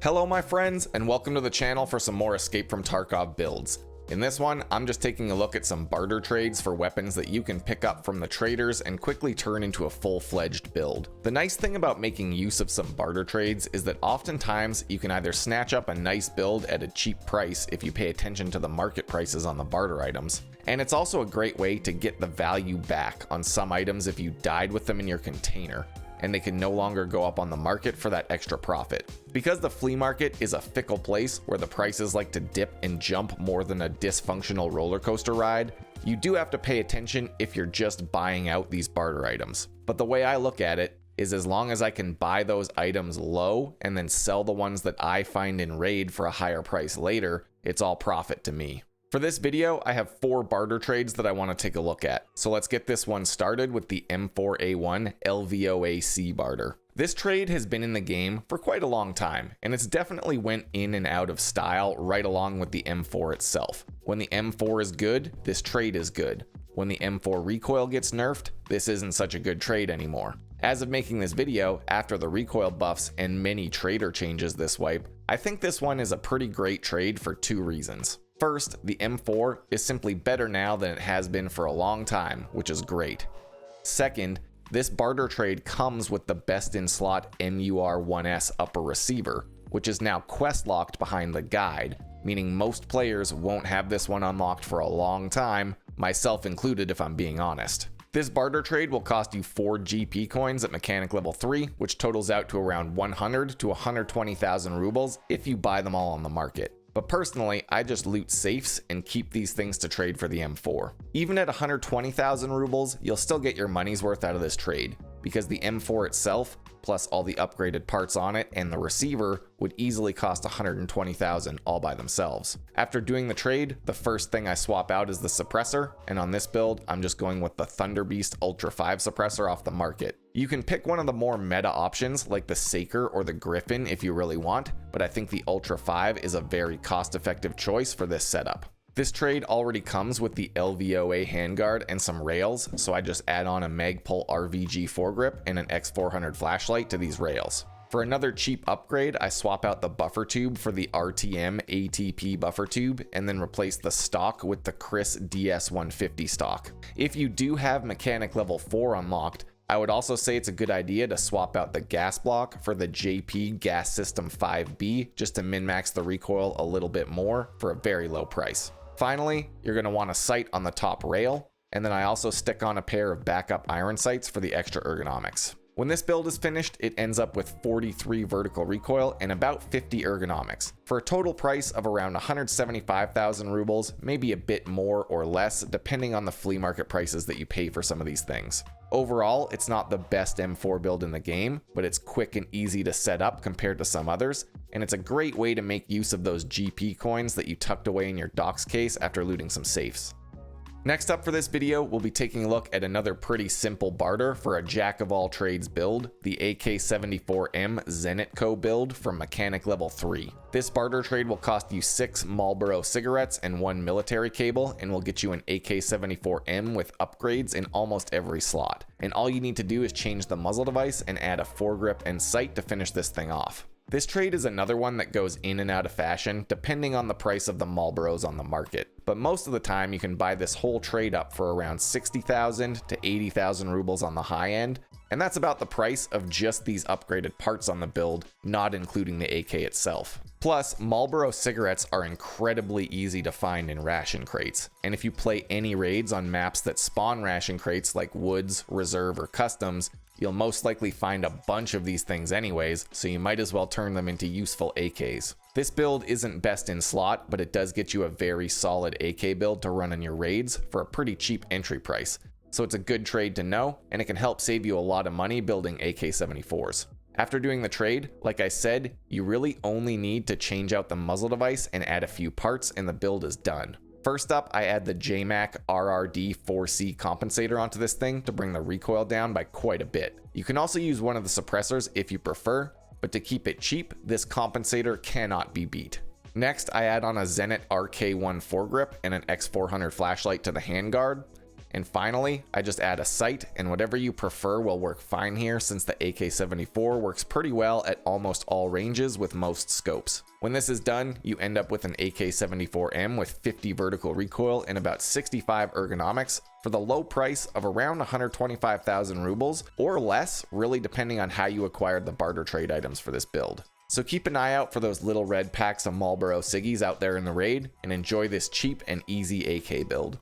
Hello my friends, and welcome to the channel for some more Escape from Tarkov builds. In this one, I'm just taking a look at some barter trades for weapons that you can pick up from the traders and quickly turn into a full-fledged build. The nice thing about making use of some barter trades is that oftentimes you can either snatch up a nice build at a cheap price if you pay attention to the market prices on the barter items, and it's also a great way to get the value back on some items if you died with them in your container, and they can no longer go up on the market for that extra profit. Because the flea market is a fickle place where the prices like to dip and jump more than a dysfunctional roller coaster ride, you do have to pay attention if you're just buying out these barter items. But the way I look at it is as long as I can buy those items low and then sell the ones that I find in raid for a higher price later, it's all profit to me. For this video, I have 4 barter trades that I want to take a look at. So let's get this one started with the M4A1 LVOA barter. This trade has been in the game for quite a long time, and it's definitely went in and out of style right along with the M4 itself. When the M4 is good, this trade is good. When the M4 recoil gets nerfed, this isn't such a good trade anymore. As of making this video, after the recoil buffs and many trader changes this wipe, I think this one is a pretty great trade for 2 reasons. First, the M4 is simply better now than it has been for a long time, which is great. Second, this barter trade comes with the best in slot MUR-1S upper receiver, which is now quest locked behind the guide, meaning most players won't have this one unlocked for a long time, myself included if I'm being honest. This barter trade will cost you 4 GP coins at mechanic level 3, which totals out to around 100 to 120,000 rubles if you buy them all on the market. But personally, I just loot safes and keep these things to trade for the M4. Even at 120,000 rubles, you'll still get your money's worth out of this trade, because the M4 itself, plus all the upgraded parts on it and the receiver, would easily cost 120,000 all by themselves. After doing the trade, the first thing I swap out is the suppressor, and on this build, I'm just going with the Thunderbeast Ultra 5 suppressor off the market. You can pick one of the more meta options like the Saker or the Griffin if you really want, but I think the Ultra 5 is a very cost-effective choice for this setup. This trade already comes with the LVOA handguard and some rails, so I just add on a Magpul RVG foregrip and an X400 flashlight to these rails. For another cheap upgrade, I swap out the buffer tube for the RTM ATP buffer tube and then replace the stock with the Chris DS150 stock. If you do have mechanic level 4 unlocked, I would also say it's a good idea to swap out the gas block for the JP Gas System 5B just to min-max the recoil a little bit more for a very low price. Finally, you're going to want a sight on the top rail, and then I also stick on a pair of backup iron sights for the extra ergonomics. When this build is finished, it ends up with 43 vertical recoil and about 50 ergonomics, for a total price of around 175,000 rubles, maybe a bit more or less depending on the flea market prices that you pay for some of these things. Overall, it's not the best M4 build in the game, but it's quick and easy to set up compared to some others, and it's a great way to make use of those GP coins that you tucked away in your docs case after looting some safes. Next up for this video, we'll be taking a look at another pretty simple barter for a jack-of-all-trades build, the AK-74M Zenitco build from mechanic level 3. This barter trade will cost you 6 Marlboro cigarettes and 1 military cable, and will get you an AK-74M with upgrades in almost every slot. And all you need to do is change the muzzle device and add a foregrip and sight to finish this thing off. This trade is another one that goes in and out of fashion depending on the price of the Marlboros on the market, but most of the time you can buy this whole trade up for around 60,000 to 80,000 rubles on the high end, and that's about the price of just these upgraded parts on the build, not including the AK itself. Plus, Marlboro cigarettes are incredibly easy to find in ration crates, and if you play any raids on maps that spawn ration crates like Woods, Reserve, or Customs, you'll most likely find a bunch of these things anyways, so you might as well turn them into useful AKs. This build isn't best in slot, but it does get you a very solid AK build to run in your raids for a pretty cheap entry price. So it's a good trade to know, and it can help save you a lot of money building AK-74s. After doing the trade, like I said, you really only need to change out the muzzle device and add a few parts and the build is done. First up, I add the JMac RRD4C compensator onto this thing to bring the recoil down by quite a bit. You can also use one of the suppressors if you prefer, but to keep it cheap, this compensator cannot be beat. Next, I add on a Zenit RK1 foregrip and an X400 flashlight to the handguard. And finally, I just add a sight, and whatever you prefer will work fine here since the AK-74 works pretty well at almost all ranges with most scopes. When this is done, you end up with an AK-74M with 50 vertical recoil and about 65 ergonomics for the low price of around 125,000 rubles or less, really depending on how you acquired the barter trade items for this build. So keep an eye out for those little red packs of Marlboro ciggies out there in the raid and enjoy this cheap and easy AK build.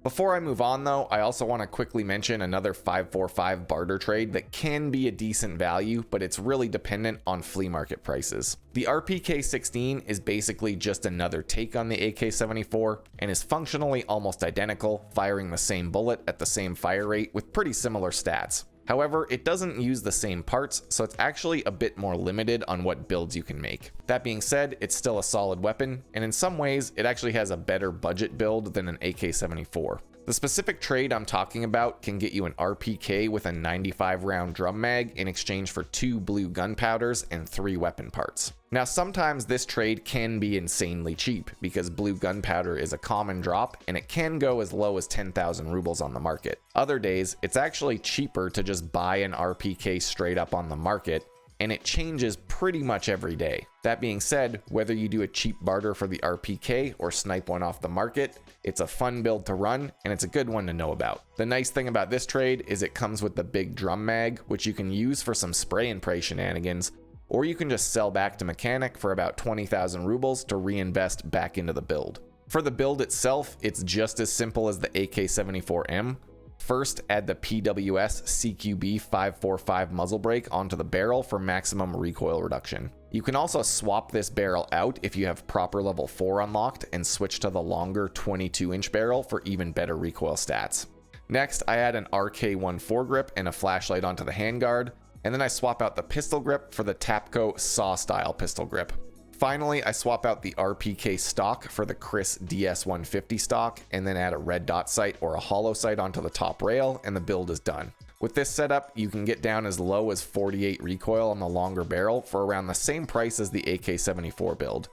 Before I move on though, I also want to quickly mention another 545 barter trade that can be a decent value, but it's really dependent on flea market prices. The RPK-16 is basically just another take on the AK-74 and is functionally almost identical, firing the same bullet at the same fire rate with pretty similar stats. However, it doesn't use the same parts, so it's actually a bit more limited on what builds you can make. That being said, it's still a solid weapon, and in some ways, it actually has a better budget build than an AK-74. The specific trade I'm talking about can get you an RPK with a 95 round drum mag in exchange for 2 blue gunpowders and 3 weapon parts. Now sometimes this trade can be insanely cheap because blue gunpowder is a common drop and it can go as low as 10,000 rubles on the market. Other days, it's actually cheaper to just buy an RPK straight up on the market, and it changes pretty much every day. That being said, whether you do a cheap barter for the RPK or snipe one off the market, it's a fun build to run and it's a good one to know about. The nice thing about this trade is it comes with the big drum mag, which you can use for some spray and pray shenanigans, or you can just sell back to mechanic for about 20,000 rubles to reinvest back into the build. For the build itself, it's just as simple as the AK-74M. First, add the PWS CQB 545 muzzle brake onto the barrel for maximum recoil reduction. You can also swap this barrel out if you have proper level 4 unlocked and switch to the longer 22-inch barrel for even better recoil stats. Next, I add an RK-1 foregrip and a flashlight onto the handguard, and then I swap out the pistol grip for the Tapco saw-style pistol grip. Finally, I swap out the RPK stock for the Chris DS150 stock, and then add a red dot sight or a hollow sight onto the top rail, and the build is done. With this setup, you can get down as low as 48 recoil on the longer barrel for around the same price as the AK-74 build.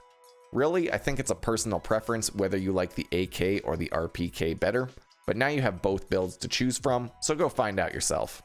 Really, I think it's a personal preference whether you like the AK or the RPK better, but now you have both builds to choose from, so go find out yourself.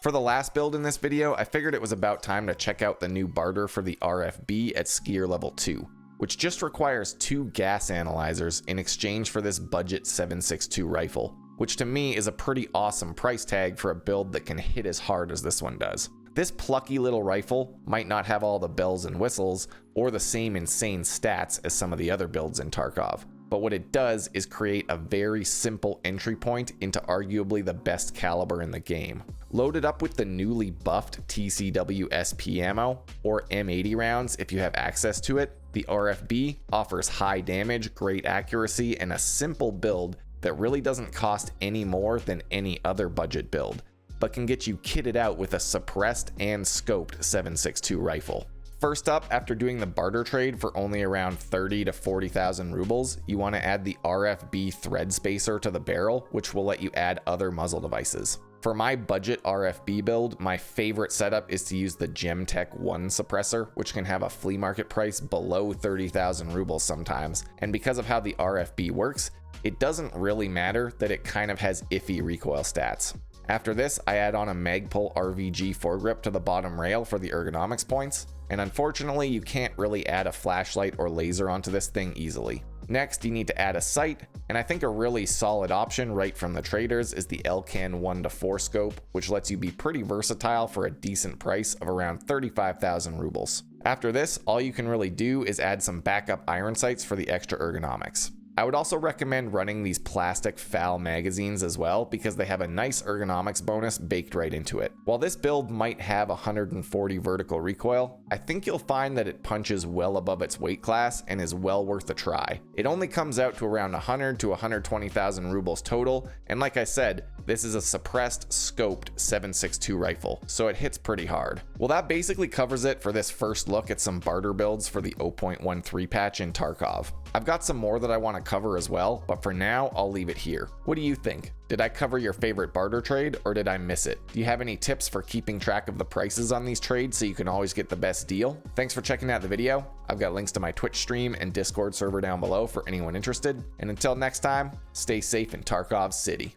For the last build in this video, I figured it was about time to check out the new barter for the RFB at skier level 2, which just requires 2 gas analyzers in exchange for this budget 7.62 rifle, which to me is a pretty awesome price tag for a build that can hit as hard as this one does. This plucky little rifle might not have all the bells and whistles or the same insane stats as some of the other builds in Tarkov, but what it does is create a very simple entry point into arguably the best caliber in the game. Loaded up with the newly buffed TCW SP ammo, or M80 rounds if you have access to it, the RFB offers high damage, great accuracy, and a simple build that really doesn't cost any more than any other budget build, but can get you kitted out with a suppressed and scoped 7.62 rifle. First up, after doing the barter trade for only around 30 to 40,000 rubles, you want to add the RFB thread spacer to the barrel, which will let you add other muzzle devices. For my budget RFB build, my favorite setup is to use the Gemtech 1 suppressor, which can have a flea market price below 30,000 rubles sometimes, and because of how the RFB works, it doesn't really matter that it kind of has iffy recoil stats. After this, I add on a Magpul RVG foregrip to the bottom rail for the ergonomics points, and unfortunately you can't really add a flashlight or laser onto this thing easily. Next, you need to add a sight, and I think a really solid option right from the traders is the Elcan 1-4 scope, which lets you be pretty versatile for a decent price of around 35,000 rubles. After this, all you can really do is add some backup iron sights for the extra ergonomics. I would also recommend running these plastic FAL magazines as well because they have a nice ergonomics bonus baked right into it. While this build might have 140 vertical recoil, I think you'll find that it punches well above its weight class and is well worth a try. It only comes out to around 100 to 120,000 rubles total, and like I said, This is a suppressed, scoped 7.62 rifle, so it hits pretty hard. Well, that basically covers it for this first look at some barter builds for the 0.13 patch in Tarkov. I've got some more that I want to cover as well, but for now, I'll leave it here. What do you think? Did I cover your favorite barter trade, or did I miss it? Do you have any tips for keeping track of the prices on these trades so you can always get the best deal? Thanks for checking out the video. I've got links to my Twitch stream and Discord server down below for anyone interested. And until next time, stay safe in Tarkov City.